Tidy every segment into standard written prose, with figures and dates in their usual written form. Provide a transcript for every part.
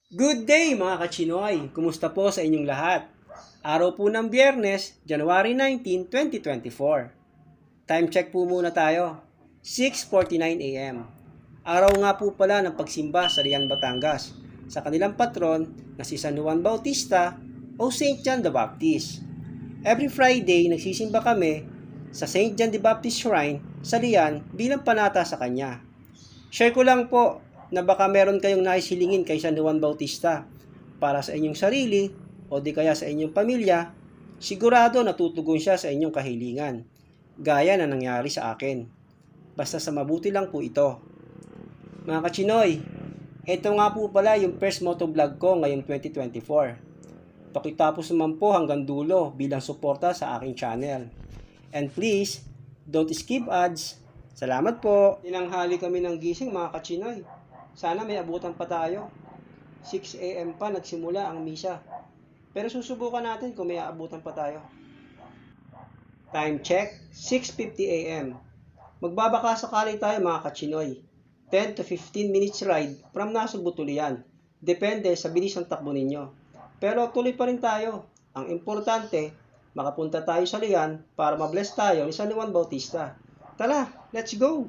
Good day mga kachinoy! Kumusta po sa inyong lahat? Araw po ng Biyernes, January 19, 2024. Time check po muna tayo. 6:49 a.m. Araw nga po pala ng pagsimba sa Rian, Batangas sa kanilang patron na si San Juan Bautista o Saint John the Baptist. Every Friday, nagsisimba kami sa Saint John the Baptist Shrine sa Rian bilang panata sa kanya. Share ko lang po na baka meron kayong nais hilingin kay San Juan Bautista para sa inyong sarili o di kaya sa inyong pamilya, sigurado natutugon siya sa inyong kahilingan, gaya na nangyari sa akin. Basta sa mabuti lang po ito. Mga kachinoy, ito nga po pala yung first motovlog ko ngayong 2024. Pakitapos naman po hanggang dulo bilang suporta sa aking channel. And please, don't skip ads. Salamat po. Tinanghali kami ng gising mga kachinoy. Sana may abutan pa tayo. 6 a.m. pa nagsimula ang misa. Pero susubukan natin kung may aabutan pa tayo. Time check, 6:50 a.m. Magbabaka sakali tayo mga kachinoy. 10 to 15 minutes ride from Nasugbu Tulian. Depende sa bilis ng takbo ninyo. Pero tuloy pa rin tayo. Ang importante, makapunta tayo sa Lian para mabless tayo ni San Juan Bautista. Tara, let's go!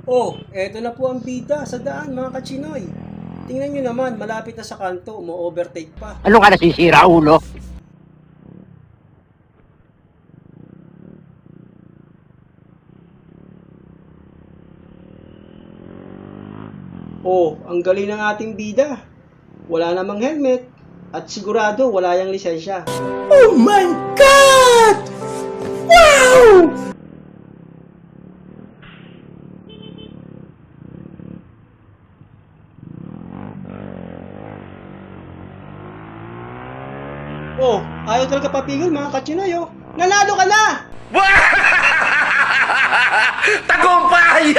Oh, eto na po ang bida sa daan mga kachinoy. Tingnan nyo naman, malapit na sa kanto, mo-overtake pa. Ano ka nasisira, ulo? Oh, ang galing ng ating bida. Wala namang helmet at sigurado wala yang lisensya. Oh my God! Wow! Oh, ayaw talaga papigil mga kachinoy oh. Nanalo ka na! Tagumpay!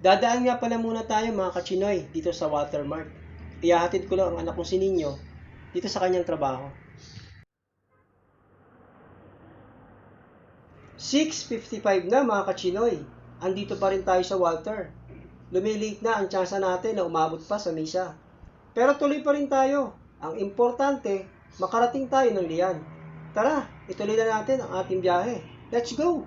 Dadaan nga pala muna tayo mga kachinoy dito sa Watermark. Iyahatid ko lang ang anak kong si Ninyo dito sa kanyang trabaho. 6:55 na mga kachinoy. Andito pa rin tayo sa Walter. lumiliit na ang tsansa natin na umabot pa sa misa. Pero tuloy pa rin tayo. Ang importante, makarating tayo ng liyan. Tara, ituloy na natin ang ating biyahe. Let's go!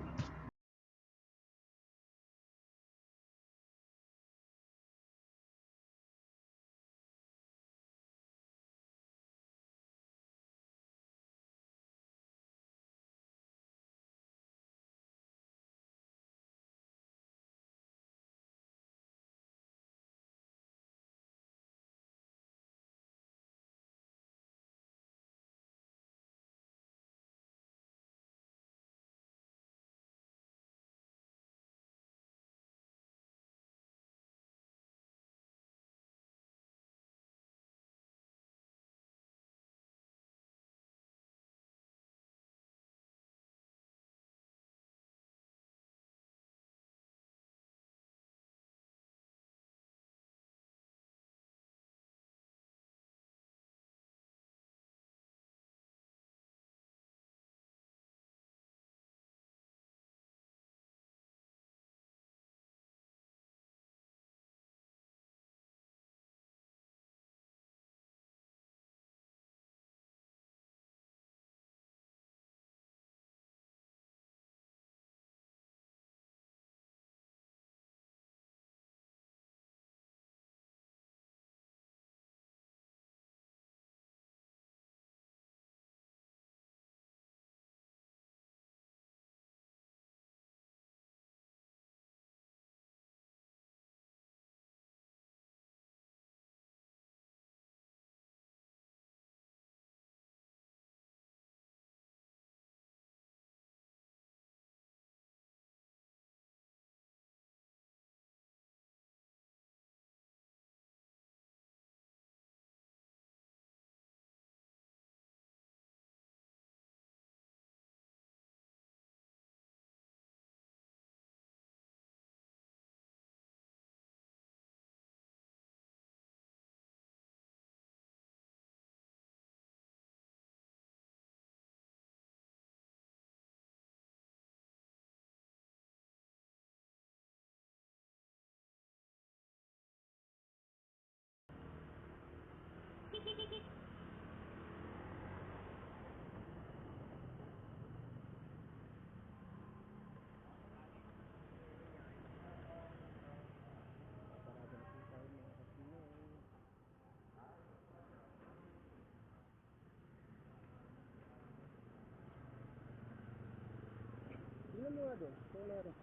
Tingnan mo nga doon, kung meron.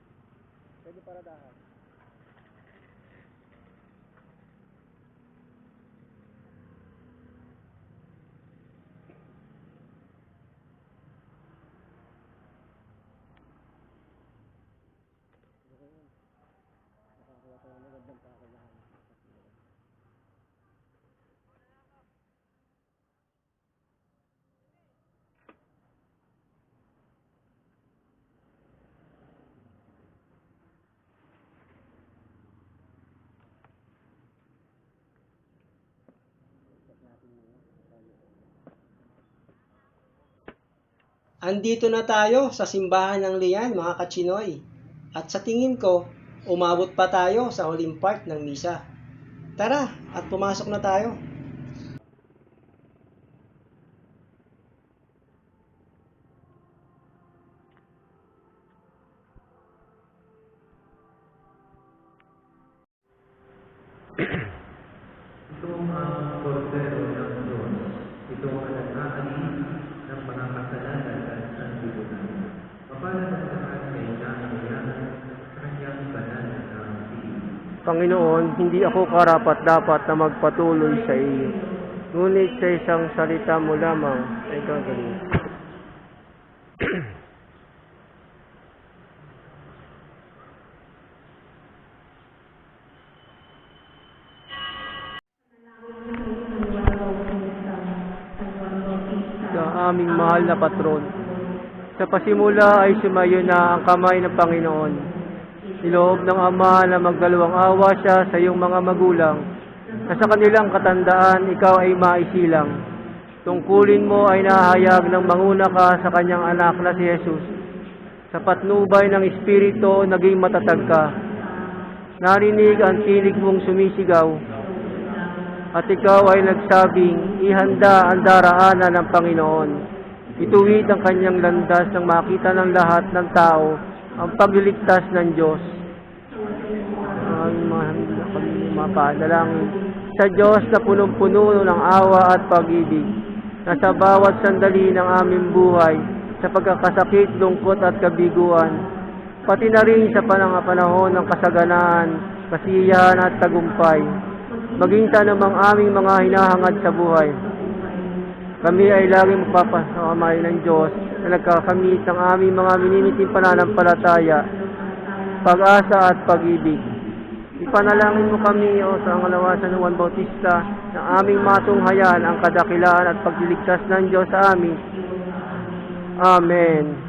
Pwede paradahan. Nakakuha tayo ng magandang pakalahan. Andito na tayo sa simbahan ng Lian, mga kachinoy. At sa tingin ko, umabot pa tayo sa huling part ng misa. Tara, at pumasok na tayo. Ito ang kordero ng Diyos. Ito ang alalahanin ng mga kasalanan at sanlibutan. Mapalad ang lahat na inaanyayan sa kanyang banal na piling. Panginoon, hindi ako karapat-dapat na magpatuloy sa iyo. Ngunit sa isang salita mo lamang ay gagawin. Sa aming mahal na patron, sa pasimula ay sumayo na ang kamay ng Panginoon. Niloob ng Ama na magdalawang awa siya sa iyong mga magulang, na sa kanilang katandaan ikaw ay maisilang. Tungkulin mo ay nahayag ng manguna ka sa kanyang anak na si Jesus. Sa patnubay ng Espiritu, naging matatag ka. Narinig ang tinig mong sumisigaw, at ikaw ay nagsabing, ihanda ang daraanan ng Panginoon. Ituwid ang kanyang landas nang makita ng lahat ng tao ang pagliligtas ng Diyos. Ang mapadalangin sa Diyos na punong-puno ng awa at pag-ibig, na sa bawat sandali ng aming buhay, sa pagkakasakit, lungkot at kabiguan, pati na rin sa panahon ng kasaganaan, kasiyahan at tagumpay, maging sa namang aming mga hinahangad sa buhay. Kami ay laging magpapasamay ng Diyos na nagkakamit ng aming mga minimiting pananampalataya, pag-asa at pag-ibig. Ipanalangin mo kami, O sa ngalawasan ng Juan Bautista, na aming matunghayan ang kadakilaan at pagliligtas ng Diyos sa amin. Amen.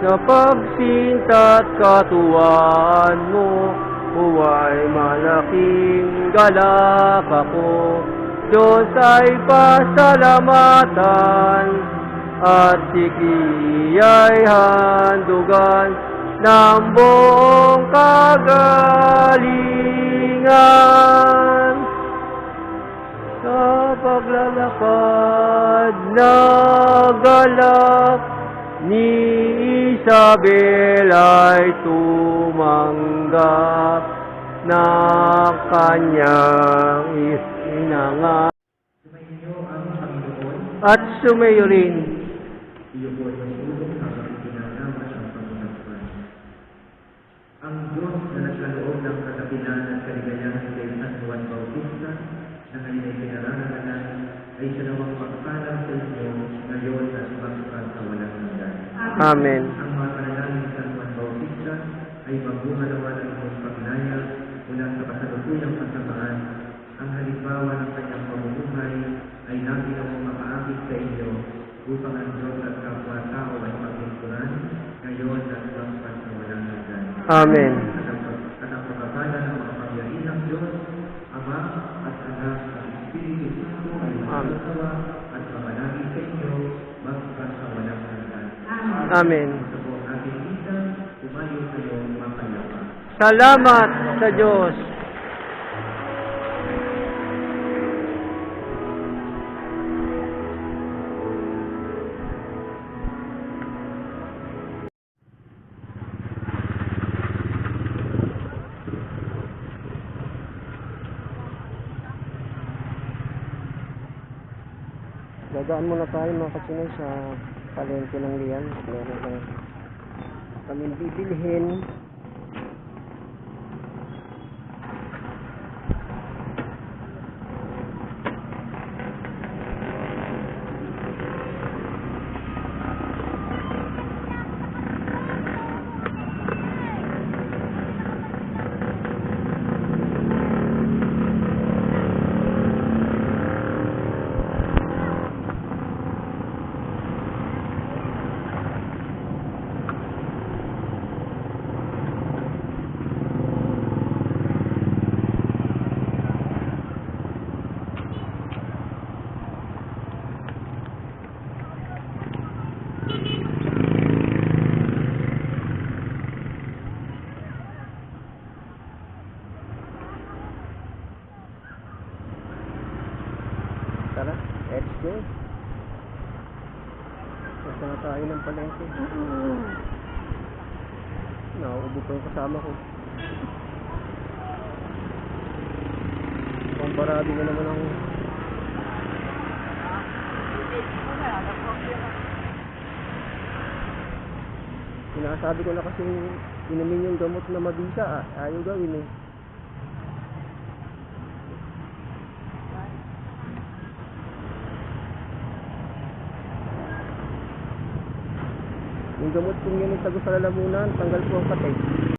Sa pagsinta at katuwaan mo, huway malaking galak ako. Diyos ay pasalamatan, at sikiya'y handugan ng buong kagalingan. Sa paglalakad na galak ni Isabel ay tumanggap na kanyang inangat Sumainyo ang Panginoon, at sumayo rin. iyo po ay masulong habang pinanaman ang Panginoon. Ang Diyos na nagkaloob ng katapilan at kaligayahan kay San Juan Bautista, na ngayon ay pinararanan, ay siya nawang magpalang sa inyo ngayon at sumasukal sa walang hanggan. Amen. Ang mga panalangin ni San Juan Bautista ay magbunga naman ng inyong pagnaya mula sa kasalukuyang kasamaan. Ang halimbawa ng kanyang pamumuhay ay lagi namang makaakit sa inyo upang ang Diyos at kapwa-tao ay maglingkuran ngayon at sumasukal sa walang hanggan. Amen. At ang pagpapala ng mga pangyarihan ng Diyos, Ama at Anak at Espiritu Santo ay magsasawa at mamalagi sa inyo magpas sa walang hanggan. Amen. Sa po ang ating isa, tumayo kayo mapayapa. Salamat sa Diyos. Dadaan muna tayo mga kasinay sa palengke ng Lian. Meron lang kaming bibilhin. Tara, let's go. Basta na tayo ng palengke. Nauubo pa yung kasama ko. Ang barado na naman ang... Sinasabi ko na kasi inumin yung gamot na mabisa. Ayaw gawin eh. Yung gamot kong yun ay tago sa lalamunan, tanggal ko ang katay.